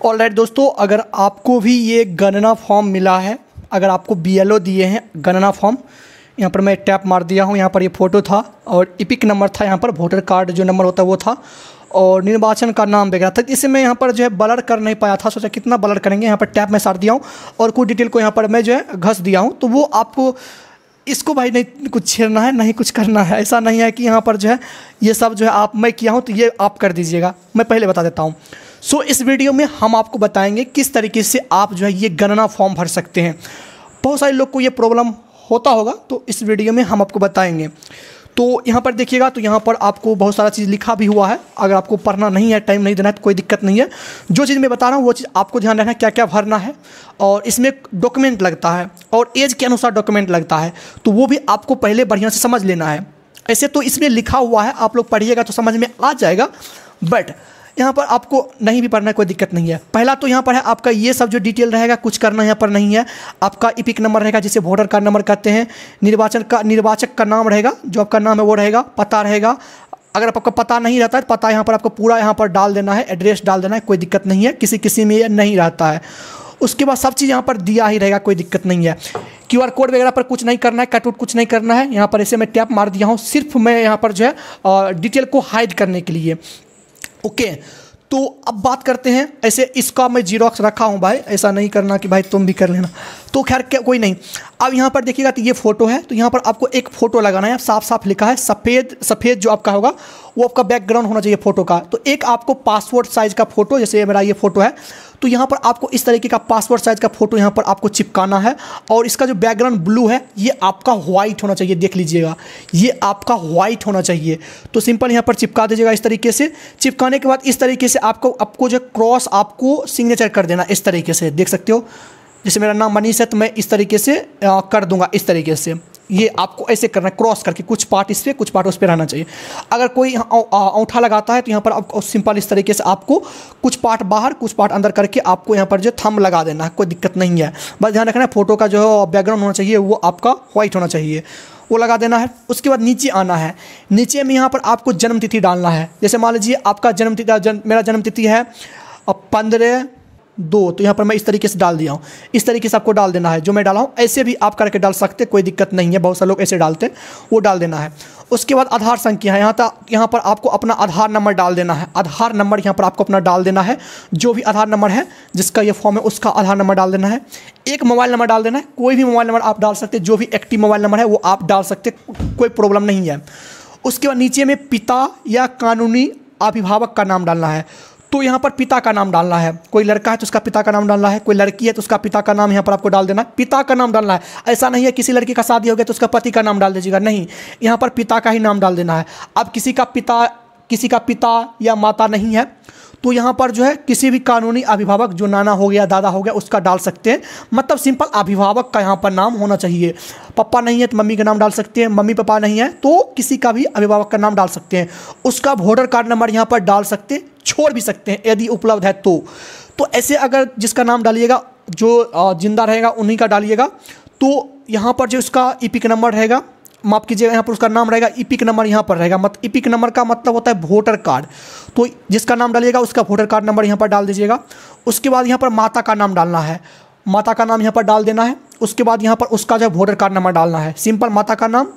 Alright दोस्तों, अगर आपको भी ये गणना फॉर्म मिला है, अगर आपको बीएलओ दिए हैं गणना फॉर्म, यहाँ पर मैं टैप मार दिया हूँ, यहाँ पर ये फ़ोटो था और इपिक नंबर था, यहाँ पर वोटर कार्ड जो नंबर होता है वो था और निर्वाचन का नाम वगैरह था। इसे मैं यहाँ पर जो है ब्लर कर नहीं पाया था, सोचा कितना ब्लर करेंगे, यहाँ पर टैप में सार दिया हूँ और कुछ डिटेल को यहाँ पर मैं जो है घस दिया हूँ। तो वो आपको इसको भाई नहीं कुछ छेड़ना है, नहीं कुछ करना है, ऐसा नहीं है कि यहाँ पर जो है ये सब जो है मैं किया हूँ तो ये आप कर दीजिएगा, मैं पहले बता देता हूँ। सो इस वीडियो में हम आपको बताएंगे किस तरीके से आप जो है ये गणना फॉर्म भर सकते हैं। बहुत सारे लोग को ये प्रॉब्लम होता होगा, तो इस वीडियो में हम आपको बताएंगे। तो यहाँ पर देखिएगा, तो यहाँ पर आपको बहुत सारा चीज़ लिखा भी हुआ है। अगर आपको पढ़ना नहीं है, टाइम नहीं देना है तो कोई दिक्कत नहीं है। जो चीज़ मैं बता रहा हूँ वो चीज़ आपको ध्यान रखना है, क्या क्या भरना है। और इसमें डॉक्यूमेंट लगता है और एज के अनुसार डॉक्यूमेंट लगता है, तो वो भी आपको पहले बढ़िया से समझ लेना है। ऐसे तो इसमें लिखा हुआ है, आप लोग पढ़िएगा तो समझ में आ जाएगा, बट यहाँ पर आपको नहीं भी पढ़ना है कोई दिक्कत नहीं है। पहला तो यहाँ पर है आपका ये सब जो डिटेल रहेगा, कुछ करना यहाँ पर नहीं है। आपका इपिक नंबर रहेगा जिसे वोटर कार्ड नंबर कहते हैं, निर्वाचक का नाम रहेगा, जो आपका नाम है वो रहेगा, पता रहेगा। अगर आपका पता नहीं रहता है तो पता यहाँ पर आपको पूरा यहाँ पर डाल देना है, एड्रेस डाल देना है, कोई दिक्कत नहीं है, किसी में ये नहीं रहता है। उसके बाद सब चीज़ यहाँ पर दिया ही रहेगा, कोई दिक्कत नहीं है। QR कोड वगैरह पर कुछ नहीं करना है, कटआउट कुछ नहीं करना है। यहाँ पर ऐसे मैं टैप मार दिया हूँ, सिर्फ मैं यहाँ पर जो है डिटेल को हाइड करने के लिए। ओके, तो अब बात करते हैं। ऐसे इसका मैं जीरोक्स रखा हूँ भाई, ऐसा नहीं करना कि भाई तुम भी कर लेना, तो खैर क्या कोई नहीं। अब यहाँ पर देखिएगा तो ये फ़ोटो है, तो यहाँ पर आपको एक फ़ोटो लगाना है, साफ साफ लिखा है सफ़ेद जो आपका होगा वो आपका बैकग्राउंड होना चाहिए फ़ोटो का। तो एक आपको पासपोर्ट साइज़ का फ़ोटो, जैसे मेरा ये फ़ोटो है, तो यहाँ पर आपको इस तरीके का पासपोर्ट साइज़ का फ़ोटो यहाँ पर आपको चिपकाना है। और इसका जो बैकग्राउंड ब्लू है ये आपका वाइट होना चाहिए, देख लीजिएगा ये आपका वाइट होना चाहिए। तो सिंपल यहाँ पर चिपका दीजिएगा इस तरीके से। चिपकाने के बाद इस तरीके से आपको जो क्रॉस आपको सिग्नेचर कर देना, इस तरीके से देख सकते हो। जैसे मेरा नाम मनीष है तो मैं इस तरीके से कर दूंगा, इस तरीके से। ये आपको ऐसे करना है, क्रॉस करके, कुछ पार्ट इस पर कुछ पार्ट उस पर रहना चाहिए। अगर कोई अंगूठा लगाता है तो यहाँ पर आपको सिंपल इस तरीके से आपको कुछ पार्ट बाहर कुछ पार्ट अंदर करके आपको यहाँ पर जो थंब लगा देना है, कोई दिक्कत नहीं है। बस ध्यान रखना है फोटो का जो बैकग्राउंड होना चाहिए वो आपका वाइट होना चाहिए, वो लगा देना है। उसके बाद नीचे आना है, नीचे में यहाँ पर आपको जन्म तिथि डालना है। जैसे मान लीजिए आपका मेरा जन्म तिथि है 15/2, तो यहाँ पर मैं इस तरीके से डाल दिया हूँ। इस तरीके से आपको डाल देना है, जो मैं डाला हूँ ऐसे भी आप करके डाल सकते, कोई दिक्कत नहीं है। बहुत सारे लोग ऐसे डालते हैं, वो डाल देना है। उसके बाद आधार संख्या है, यहाँ पर आपको अपना आधार नंबर डाल देना है। आधार नंबर यहाँ पर आपको अपना डाल देना है, जो भी आधार नंबर है जिसका ये फॉर्म है उसका आधार नंबर डाल देना है। एक मोबाइल नंबर डाल देना है, कोई भी मोबाइल नंबर आप डाल सकते, जो भी एक्टिव मोबाइल नंबर है वो आप डाल सकते, कोई प्रॉब्लम नहीं है। उसके बाद नीचे में पिता या कानूनी अभिभावक का नाम डालना है, तो यहाँ पर पिता का नाम डालना है। कोई लड़का है तो उसका पिता का नाम डालना है, कोई लड़की है तो उसका पिता का नाम यहाँ पर आपको डाल देना है, पिता का नाम डालना है। ऐसा नहीं है किसी लड़की का शादी हो गया तो उसका पति का नाम डाल दीजिएगा, नहीं, यहाँ पर पिता का ही नाम डाल देना है। अब किसी का पिता या माता नहीं है तो यहाँ पर जो है किसी भी कानूनी अभिभावक, जो नाना हो गया, दादा हो गया, उसका डाल सकते हैं। मतलब सिंपल अभिभावक का यहाँ पर नाम होना चाहिए। पापा नहीं है तो मम्मी का नाम डाल सकते हैं, मम्मी पापा नहीं है तो किसी का भी अभिभावक का नाम डाल सकते हैं। उसका वोटर कार्ड नंबर यहाँ पर डाल सकते हैं, छोड़ भी सकते हैं यदि उपलब्ध है तो ऐसे अगर जिसका नाम डालिएगा जो जिंदा रहेगा उन्हीं का डालिएगा। तो यहाँ पर जो उसका इपिक नंबर रहेगा, माफ़ कीजिएगा, यहाँ पर उसका नाम रहेगा, इपिक नंबर यहाँ पर रहेगा। इपिक नंबर का मतलब होता है वोटर कार्ड, तो जिसका नाम डालिएगा उसका वोटर कार्ड नंबर यहाँ पर डाल दीजिएगा। उसके बाद यहाँ पर माता का नाम डालना है, माता का नाम यहाँ पर डाल देना है। उसके बाद यहाँ पर उसका जो वोटर कार्ड नंबर डालना है, सिंपल माता का नाम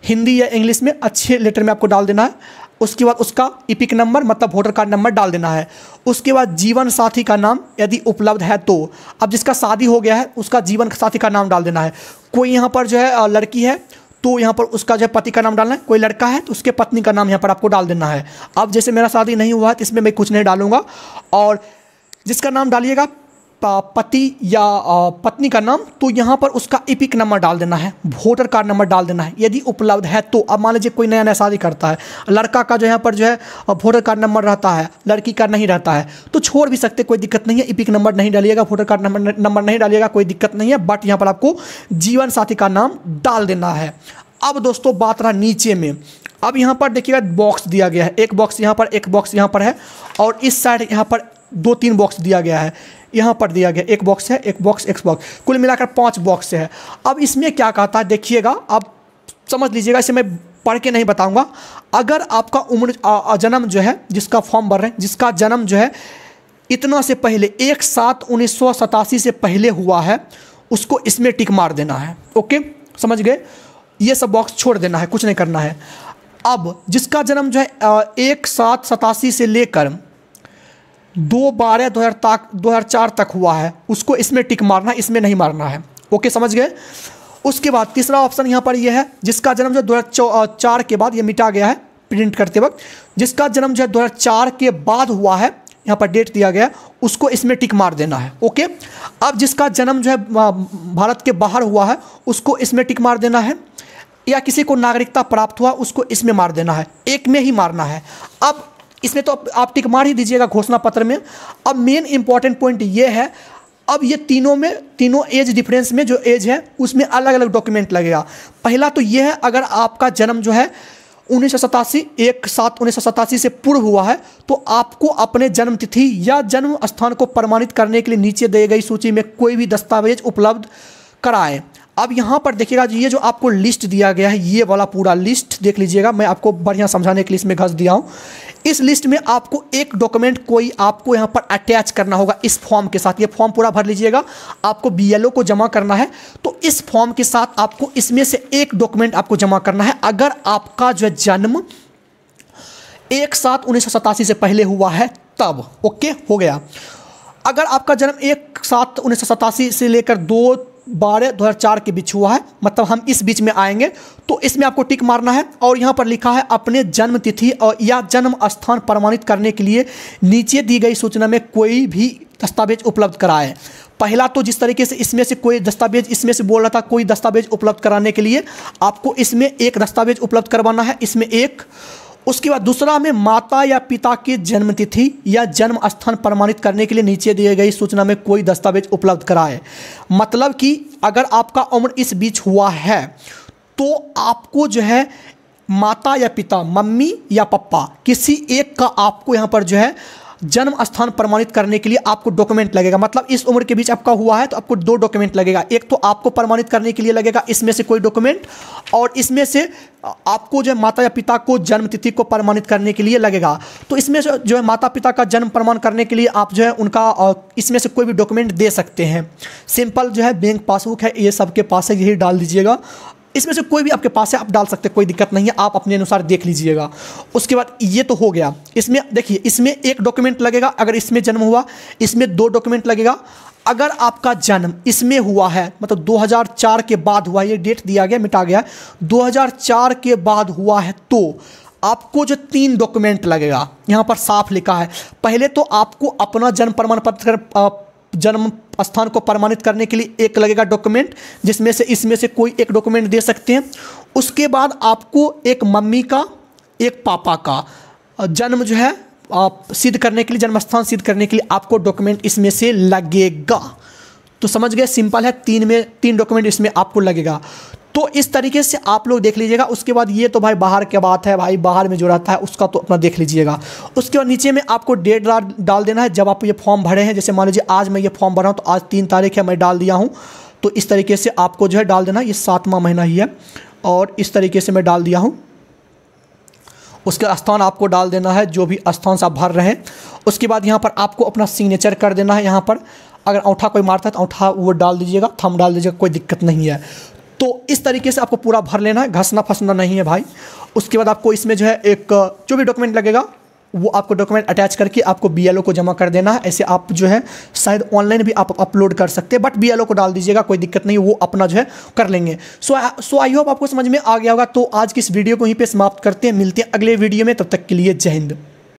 हिंदी या इंग्लिश में अच्छे लेटर में आपको डाल देना है। उसके बाद उसका इपिक नंबर मतलब वोटर कार्ड नंबर डाल देना है। उसके बाद जीवन साथी का नाम यदि उपलब्ध है तो, अब जिसका शादी हो गया है उसका जीवन साथी का नाम डाल देना है। कोई यहाँ पर जो है लड़की है तो यहाँ पर उसका जो पति का नाम डालना है, कोई लड़का है तो उसके पत्नी का नाम यहाँ पर आपको डाल देना है। अब जैसे मेरा शादी नहीं हुआ है तो इसमें मैं कुछ नहीं डालूंगा, और जिसका नाम डालिएगा पति या पत्नी का नाम, तो यहाँ पर उसका इपिक नंबर डाल देना है, वोटर कार्ड नंबर डाल देना है यदि उपलब्ध है तो। अब मान लीजिए कोई नया नया शादी करता है, लड़का का जो यहाँ पर जो है वोटर कार्ड नंबर रहता है, लड़की का नहीं रहता है, तो छोड़ भी सकते, कोई दिक्कत नहीं है। इपिक नंबर नहीं डालिएगा, वोटर कार्ड नंबर नहीं डालिएगा, कोई दिक्कत नहीं है, बट यहाँ पर आपको जीवन साथी का नाम डाल देना है। अब दोस्तों बात रहा नीचे में। अब यहाँ पर देखिएगा बॉक्स दिया गया है, एक बॉक्स यहाँ पर, एक बॉक्स यहाँ पर है, और इस साइड यहाँ पर 2-3 बॉक्स दिया गया है। यहाँ पर दिया गया एक बॉक्स है, एक बॉक्स, कुल मिलाकर 5 बॉक्स है। अब इसमें क्या कहता है देखिएगा, अब समझ लीजिएगा, इसे मैं पढ़ के नहीं बताऊंगा। अगर आपका उम्र जन्म जो है, जिसका फॉर्म भर रहे हैं, जिसका जन्म जो है इतना से पहले 1/7/1987 से पहले हुआ है उसको इसमें टिक मार देना है। ओके, समझ गए? ये सब बॉक्स छोड़ देना है, कुछ नहीं करना है। अब जिसका जन्म जो है 1/7/87 से लेकर 2/12/2004 तक हुआ है उसको इसमें टिक मारना है, इसमें नहीं मारना है। ओके, समझ गए? उसके बाद तीसरा ऑप्शन यहाँ पर यह है जिसका जन्म जो 2004 के बाद, ये मिटा गया है प्रिंट करते वक्त, जिसका जन्म जो है 2004 के बाद हुआ है, यहाँ पर डेट दिया गया है, उसको इसमें टिक मार देना है। ओके, अब जिसका जन्म जो है भारत के बाहर हुआ है उसको इसमें टिक मार देना है, या किसी को नागरिकता प्राप्त हुआ उसको इसमें मार देना है, एक में ही मारना है। अब इसमें तो आप टिक मार ही दीजिएगा घोषणा पत्र में। अब मेन इंपॉर्टेंट पॉइंट ये है, अब ये तीनों एज डिफरेंस में जो एज है उसमें अलग अलग डॉक्यूमेंट लगेगा। पहला तो ये है, अगर आपका जन्म जो है 1/7/1987 से पूर्व हुआ है तो आपको अपने जन्म तिथि या जन्म स्थान को प्रमाणित करने के लिए नीचे दी गई सूची में कोई भी दस्तावेज उपलब्ध कराएं। अब यहाँ पर देखिएगा, ये जो आपको लिस्ट दिया गया है, ये वाला पूरा लिस्ट देख लीजिएगा, मैं आपको बढ़िया समझाने के लिए इसमें घस दिया हूँ। इस लिस्ट में आपको एक डॉक्यूमेंट कोई आपको यहाँ पर अटैच करना होगा इस फॉर्म के साथ। ये फॉर्म पूरा भर लीजिएगा, आपको BLO को जमा करना है, तो इस फॉर्म के साथ आपको इसमें से एक डॉक्यूमेंट आपको जमा करना है। अगर आपका जो जन्म 1/7/1987 से पहले हुआ है तब। ओके, हो गया। अगर आपका जन्म 1/7/1987 से लेकर 2/12/2004 के बीच हुआ है, मतलब हम इस बीच में आएंगे, तो इसमें आपको टिक मारना है। और यहाँ पर लिखा है अपने जन्म तिथि और या जन्म स्थान प्रमाणित करने के लिए नीचे दी गई सूचना में कोई भी दस्तावेज उपलब्ध कराए। पहला तो जिस तरीके से इसमें से कोई दस्तावेज, इसमें से बोल रहा था कोई दस्तावेज उपलब्ध कराने के लिए आपको इसमें एक दस्तावेज उपलब्ध करवाना है, इसमें एक। उसके बाद दूसरा में माता या पिता की जन्म तिथि या जन्म स्थान प्रमाणित करने के लिए नीचे दिए गई सूचना में कोई दस्तावेज उपलब्ध कराए। मतलब कि अगर आपका उम्र इस बीच हुआ है तो आपको जो है माता या पिता, मम्मी या पापा, किसी एक का आपको यहाँ पर जो है जन्म स्थान प्रमाणित करने के लिए आपको डॉक्यूमेंट लगेगा। मतलब इस उम्र के बीच आपका हुआ है तो आपको दो डॉक्यूमेंट लगेगा, एक तो आपको प्रमाणित करने के लिए लगेगा इसमें से कोई डॉक्यूमेंट, और इसमें से आपको जो है माता या पिता को जन्म तिथि को प्रमाणित करने के लिए लगेगा। तो इसमें से जो है माता पिता का जन्म प्रमाण करने के लिए आप जो है उनका इसमें से कोई भी डॉक्यूमेंट दे सकते हैं। सिंपल जो है बैंक पासबुक है, ये सबके पास है, यही डाल दीजिएगा। इसमें से कोई भी आपके पास है आप डाल सकते हैं, कोई दिक्कत नहीं है, आप अपने अनुसार देख लीजिएगा। उसके बाद ये तो हो गया। इसमें देखिए, इसमें एक डॉक्यूमेंट लगेगा अगर इसमें जन्म हुआ, इसमें दो डॉक्यूमेंट लगेगा अगर आपका जन्म इसमें हुआ है, मतलब 2004 के बाद हुआ, ये डेट दिया गया मिटा गया, 2004 के बाद हुआ है तो आपको जो 3 डॉक्यूमेंट लगेगा, यहाँ पर साफ लिखा है। पहले तो आपको अपना जन्म प्रमाण पत्र, जन्म स्थान को प्रमाणित करने के लिए एक लगेगा डॉक्यूमेंट, जिसमें से इसमें से कोई एक डॉक्यूमेंट दे सकते हैं। उसके बाद आपको एक मम्मी का, एक पापा का जन्म जो है सिद्ध करने के लिए, जन्म स्थान सिद्ध करने के लिए आपको डॉक्यूमेंट इसमें से लगेगा। तो समझ गए, सिंपल है, 3 डॉक्यूमेंट इसमें आपको लगेगा। तो इस तरीके से आप लोग देख लीजिएगा। उसके बाद ये तो भाई बाहर की बात है, भाई बाहर में जो रहता है उसका तो अपना देख लीजिएगा। उसके बाद नीचे में आपको डेट डाल देना है जब आप ये फॉर्म भरे हैं। जैसे मान लीजिए आज मैं ये फॉर्म भरा हूँ तो आज 3 तारीख है, मैं डाल दिया हूँ, तो इस तरीके से आपको जो है डाल देना। ये 7वां महीना ही है और इस तरीके से मैं डाल दिया हूँ। उसके स्थान आपको डाल देना है जो भी स्थान से आप भर रहे हैं। उसके बाद यहाँ पर आपको अपना सिग्नेचर कर देना है। यहाँ पर अगर अंगूठा कोई मारता है तो अंगूठा वो डाल दीजिएगा, थंब डाल दीजिएगा, कोई दिक्कत नहीं है। तो इस तरीके से आपको पूरा भर लेना है, घसना फंसना नहीं है भाई। उसके बाद आपको इसमें जो है एक जो भी डॉक्यूमेंट लगेगा वो आपको डॉक्यूमेंट अटैच करके आपको BLO को जमा कर देना है। ऐसे आप जो है शायद ऑनलाइन भी आप अपलोड कर सकते हैं, बट BLO को डाल दीजिएगा, कोई दिक्कत नहीं, वो अपना जो है कर लेंगे। सो आई होप आपको समझ में आ गया होगा। तो आज की इस वीडियो को यहीं पे समाप्त करते हैं, मिलते हैं अगले वीडियो में, तब तक के लिए जय हिंद।